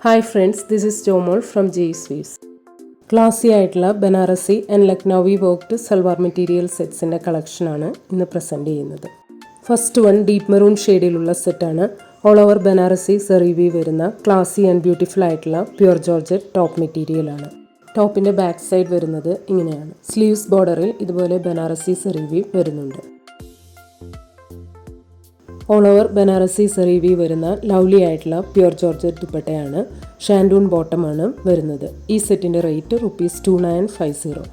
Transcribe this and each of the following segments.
Hi friends, this is Jomol from J Sweets. Classy ആയിട്ടുള്ള Banarasi and Lucknowi worked salwar material സെറ്റ്സിൻ്റെ കളക്ഷനാണ് ഇന്ന് പ്രസൻറ്റ് ചെയ്യുന്നത്. ഫസ്റ്റ് വൺ ഡീപ്പ് മെറൂൺ ഷെയ്ഡിലുള്ള സെറ്റാണ്. ഓൾ ഓവർ ബനാറസി സെറീവി വരുന്ന ക്ലാസി ആൻഡ് ബ്യൂട്ടിഫുൾ ആയിട്ടുള്ള പ്യുർ ജോർജറ്റ് ടോപ്പ് മെറ്റീരിയലാണ്. ടോപ്പിൻ്റെ ബാക്ക് സൈഡ് വരുന്നത് ഇങ്ങനെയാണ്. സ്ലീവ്സ് ബോർഡറിൽ ഇതുപോലെ ബനാറസി സെറീവി വരുന്നുണ്ട്. ഓൾ ഓവർ ബനാറസി സെറീവി വരുന്ന ലവ്ലി ആയിട്ടുള്ള പ്യുർ ജോർജറ്റ് ദുപ്പട്ടയാണ്. ഷാൻഡൂൺ ബോട്ടമാണ് വരുന്നത്. ഈ സെറ്റിൻ്റെ റേറ്റ് ₹2950.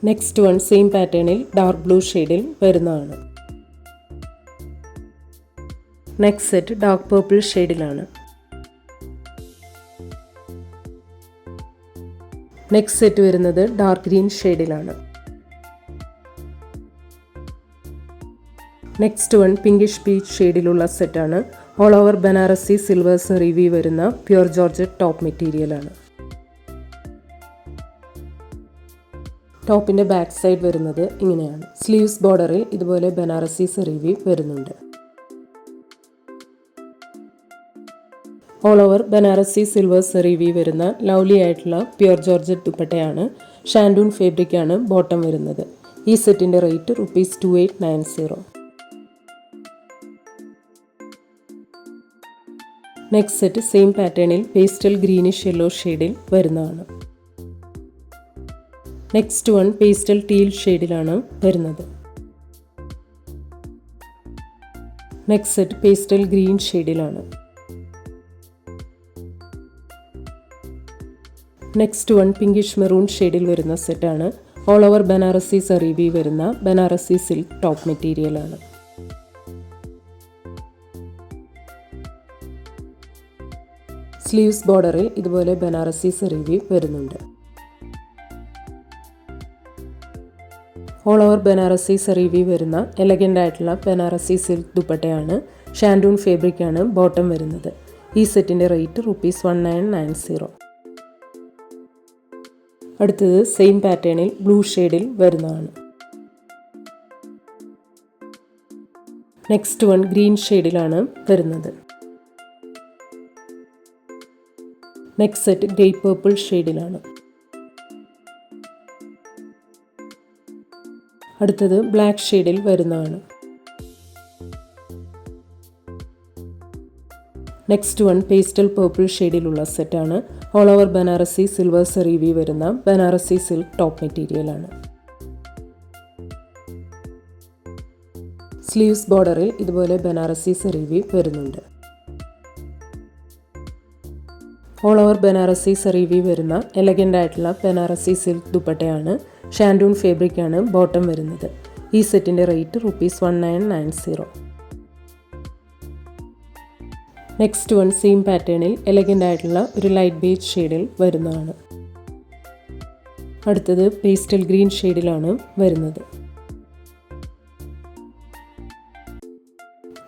നെക്സ്റ്റ് വൺ സെയിം പാറ്റേണിൽ ഡാർക്ക് ബ്ലൂ ഷെയ്ഡിൽ വരുന്നതാണ്. നെക്സ്റ്റ് സെറ്റ് ഡാർക്ക് പർപ്പിൾ ഷെയ്ഡിലാണ്. നെക്സ്റ്റ് സെറ്റ് വരുന്നത് ഡാർക്ക് ഗ്രീൻ ഷെയ്ഡിലാണ്. നെക്സ്റ്റ് വൺ പിങ്കിഷ് പീച്ച് ഷെയ്ഡിലുള്ള സെറ്റാണ്. ഓൾ ഓവർ ബനാറസി സിൽവർ സെറീവി വരുന്ന പ്യുർ ജോർജറ്റ് ടോപ്പ് മെറ്റീരിയലാണ്. ടോപ്പിൻ്റെ ബാക്ക് സൈഡ് വരുന്നത് ഇങ്ങനെയാണ്. സ്ലീവ്സ് ബോർഡറിൽ ഇതുപോലെ ബനാറസി സെറീവി വരുന്നുണ്ട്. ഓൾ ഓവർ ബനാറസി സിൽവർ സെറീവി വരുന്ന ലവ്ലി ആയിട്ടുള്ള പ്യുർ ജോർജറ്റ് ദുപ്പട്ടയാണ്. ഷാൻഡൂൺ ഫാബ്രിക്കാണ് ബോട്ടം വരുന്നത്. ഈ സെറ്റിൻ്റെ റേറ്റ് ₹2890. നെക്സ്റ്റ് സെറ്റ് സെയിം പാറ്റേണിൽ പേസ്റ്റൽ ഗ്രീനിഷ് യെല്ലോ ഷെയ്ഡിൽ വരുന്നതാണ്. നെക്സ്റ്റ് വൺ പേസ്റ്റൽ ടീൽ ഷെയ്ഡിലാണ് വരുന്നത്. നെക്സ്റ്റ് സെറ്റ് പേസ്റ്റൽ ഗ്രീൻ ഷെയ്ഡിലാണ്. നെക്സ്റ്റ് വൺ പിങ്കിഷ് മെറൂൺ ഷെയ്ഡിൽ വരുന്ന സെറ്റാണ്. ഓൾ ഓവർ ബനാറസി സെറീവി വരുന്ന ബനാറസി സിൽക്ക് ടോപ്പ് മെറ്റീരിയലാണ്. സ്ലീവ്സ് ബോർഡറിൽ ഇതുപോലെ ബനാറസി സെറീവി വരുന്നുണ്ട്. ഓൾ ഓവർ ബനാറസി സെറീവി വരുന്ന എലഗൻ്റ് ആയിട്ടുള്ള ബനാറസി സിൽക്ക് ദുപ്പട്ടയാണ്. ഷാൻഡൂൺ ഫാബ്രിക്കാണ് ബോട്ടം വരുന്നത്. ഈ സെറ്റിൻ്റെ റേറ്റ് ₹1990. അടുത്തത് സെയിം പാറ്റേണിൽ ബ്ലൂ ഷെയ്ഡിൽ വരുന്നതാണ്. നെക്സ്റ്റ് വൺ ഗ്രീൻ ഷെയ്ഡിലാണ് വരുന്നത്. നെക്സ്റ്റ് സെറ്റ് ഗ്രേ പർപ്പിൾ ഷെയ്ഡിലാണ്. അടുത്തത് ബ്ലാക്ക് ഷെയ്ഡിൽ വരുന്നതാണ്. നെക്സ്റ്റ് വൺ പേസ്റ്റൽ പർപ്പിൾ ഷെയ്ഡിലുള്ള സെറ്റാണ്. ഓൾ ഓവർ ബനാറസി സിൽവർ സെറീവി വരുന്ന ബനാറസി സിൽക്ക് ടോപ്പ് മെറ്റീരിയലാണ്. സ്ലീവ്സ് ബോർഡറിൽ ഇതുപോലെ ബനാറസി സെറീവി വരുന്നുണ്ട്. ഓൾ ഓവർ ബനാറസി സെറീവി വരുന്ന എലഗൻ്റ് ആയിട്ടുള്ള ബനാറസി സിൽക്ക് ദുപ്പട്ടയാണ്. ഷാൻഡൂൺ ഫാബ്രിക്കാണ് ബോട്ടം വരുന്നത്. ഈ സെറ്റിൻ്റെ റേറ്റ് ₹1990. നെക്സ്റ്റ് വൺ സെയിം പാറ്റേണിൽ എലഗൻ്റ് ആയിട്ടുള്ള ഒരു ലൈറ്റ് ബേജ് ഷെയ്ഡിൽ വരുന്നതാണ്. അടുത്തത് പേസ്റ്റൽ ഗ്രീൻ ഷെയ്ഡിലാണ് വരുന്നത്.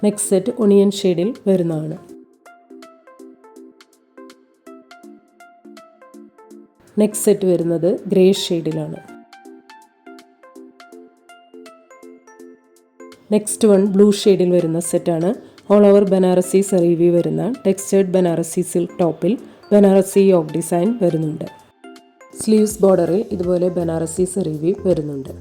നെക്സ്റ്റ് സെറ്റ് ഒണിയൻ ഷെയ്ഡിൽ വരുന്നതാണ്. നെക്സ്റ്റ് സെറ്റ് വരുന്നത് ഗ്രേ ഷെയ്ഡിലാണ്. നെക്സ്റ്റ് വൺ ബ്ലൂ ഷെയ്ഡിൽ വരുന്ന സെറ്റാണ്. ഓൾ ഓവർ ബനാറസി സെറീവി വരുന്ന ടെക്സ്റ്റേർഡ് ബനാറസി സിൽക്ക് ടോപ്പിൽ ബനാറസി യോക്ക് ഡിസൈൻ വരുന്നുണ്ട്. സ്ലീവ്സ് ബോർഡറിൽ ഇതുപോലെ ബനാറസി സെറീവി വരുന്നുണ്ട്.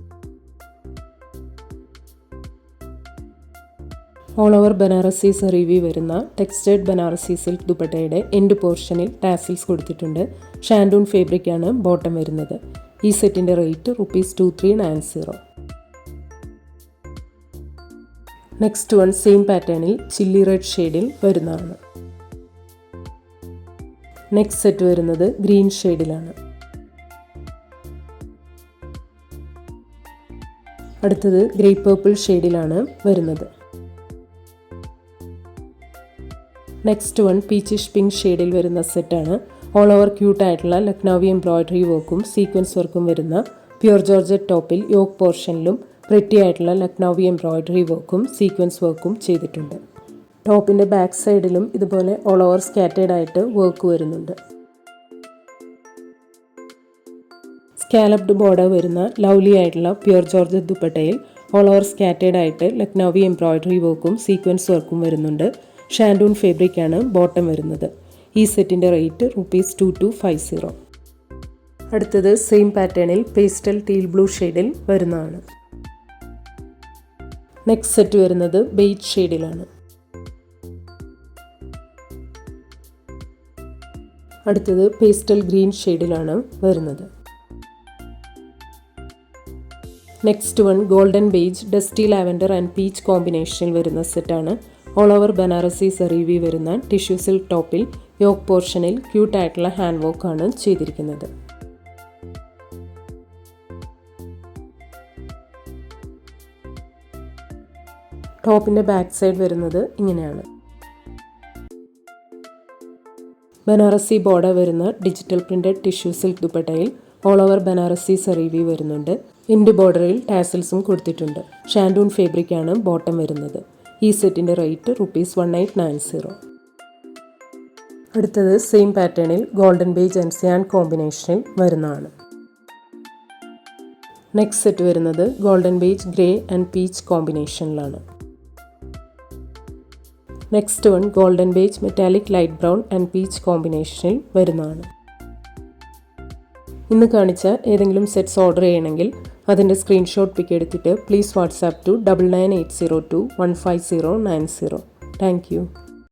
ഓൾ ഓവർ ബനാറസി സെറീവി വരുന്ന ടെക്സ്റ്റേർഡ് ബനാറസി സിൽക്ക് ദുപ്പട്ടയുടെ എൻഡ് പോർഷനിൽ ടാസിൽസ് കൊടുത്തിട്ടുണ്ട്. ഷാൻഡൂൺ ഫാബ്രിക്കാണ് ബോട്ടം വരുന്നത്. ഈ സെറ്റിൻ്റെ റേറ്റ് ₹2390. നെക്സ്റ്റ് വൺ സെയിം പാറ്റേണിൽ ചില്ലി റെഡ് ഷെയ്ഡിൽ വരുന്നതാണ്. നെക്സ്റ്റ് സെറ്റ് വരുന്നത് ഗ്രീൻ ഷെയ്ഡിലാണ്. അടുത്തത് ഗ്രേ പർപ്പിൾ ഷെയ്ഡിലാണ് വരുന്നത്. നെക്സ്റ്റ് വൺ പീച്ചിഷ് പിങ്ക് ഷെയ്ഡിൽ വരുന്ന സെറ്റാണ്. ഓൾ ഓവർ ക്യൂട്ടായിട്ടുള്ള ലക്നൗവി എംബ്രോയ്ഡറി വർക്കും സീക്വൻസ് വർക്കും വരുന്ന പ്യുർ ജോർജറ്റ് ടോപ്പിൽ യോക്ക് പോർഷനിലും പ്രിറ്റി ആയിട്ടുള്ള ലക്നൗവി എംബ്രോയ്ഡറി വർക്കും സീക്വൻസ് വർക്കും ചെയ്തിട്ടുണ്ട്. ടോപ്പിൻ്റെ ബാക്ക് സൈഡിലും ഇതുപോലെ ഓൾ ഓവർ സ്കാറ്റേഡ് ആയിട്ട് വർക്ക് വരുന്നുണ്ട്. സ്കാലപ്ഡ് ബോർഡർ വരുന്ന ലവ്ലി ആയിട്ടുള്ള പ്യുർ ജോർജറ്റ് ദുപ്പട്ടയിൽ ഓൾ ഓവർ സ്കാറ്റേഡ് ആയിട്ട് ലക്നൗവി എംബ്രോയ്ഡറി വർക്കും സീക്വൻസ് വർക്കും വരുന്നുണ്ട്. ഷാൻഡൂൺ ഫാബ്രിക്കാണ് ബോട്ടം വരുന്നത്. ഈ സെറ്റിൻ്റെ റേറ്റ് ₹2250. അടുത്തത് സെയിം പാറ്റേണിൽ പേസ്റ്റൽ ടീൽ ബ്ലൂ ഷെയ്ഡിൽ വരുന്നതാണ്. നെക്സ്റ്റ് സെറ്റ് വരുന്നത് ബേജ് ഷെയ്ഡിലാണ്. അടുത്തത് പേസ്റ്റൽ ഗ്രീൻ ഷെയ്ഡിലാണ് വരുന്നത്. Next one golden beige, dusty lavender and peach കോമ്പിനേഷനിൽ വരുന്ന സെറ്റാണ്. ഓൾ ഓവർ ബനാറസി സറീവി വരുന്ന ടിഷ്യൂ സിൽക്ക് ടോപ്പിൽ യോക്ക് പോർഷനിൽ ക്യൂട്ടായിട്ടുള്ള ഹാൻഡ് വർക്കാണ് ചെയ്തിരിക്കുന്നത്. ടോപ്പിൻ്റെ ബാക്ക് സൈഡ് വരുന്നത് ഇങ്ങനെയാണ്. ബനാറസി ബോർഡർ വരുന്ന ഡിജിറ്റൽ പ്രിൻറ്റഡ് ടിഷ്യൂ സിൽക്ക് ദുപ്പട്ടയിൽ ഓൾ ഓവർ ബനാറസി സറീവി വരുന്നുണ്ട്. ഇൻഡ് ബോർഡറിൽ ടാസൽസും കൊടുത്തിട്ടുണ്ട്. ഷാൻഡൂൺ ഫാബ്രിക്കാണ് ബോട്ടം വരുന്നത്. ഈ സെറ്റിൻ്റെ റേറ്റ് ₹1890. അടുത്തത് സെയിം പാറ്റേണിൽ ഗോൾഡൻ ബേജ് ആൻഡ് സിയാൻ കോമ്പിനേഷനിൽ വരുന്നതാണ്. നെക്സ്റ്റ് സെറ്റ് വരുന്നത് golden beige grey and peach കോമ്പിനേഷനിലാണ്. Next one golden beige metallic light brown and peach കോമ്പിനേഷനിൽ വരുന്നതാണ്. ഇന്ന് കാണിച്ച ഏതെങ്കിലും സെറ്റ്സ് ഓർഡർ ചെയ്യണമെങ്കിൽ അതിൻ്റെ സ്ക്രീൻഷോട്ട് പിക്ക് എടുത്തിട്ട് please WhatsApp to 9980215090. Thank U.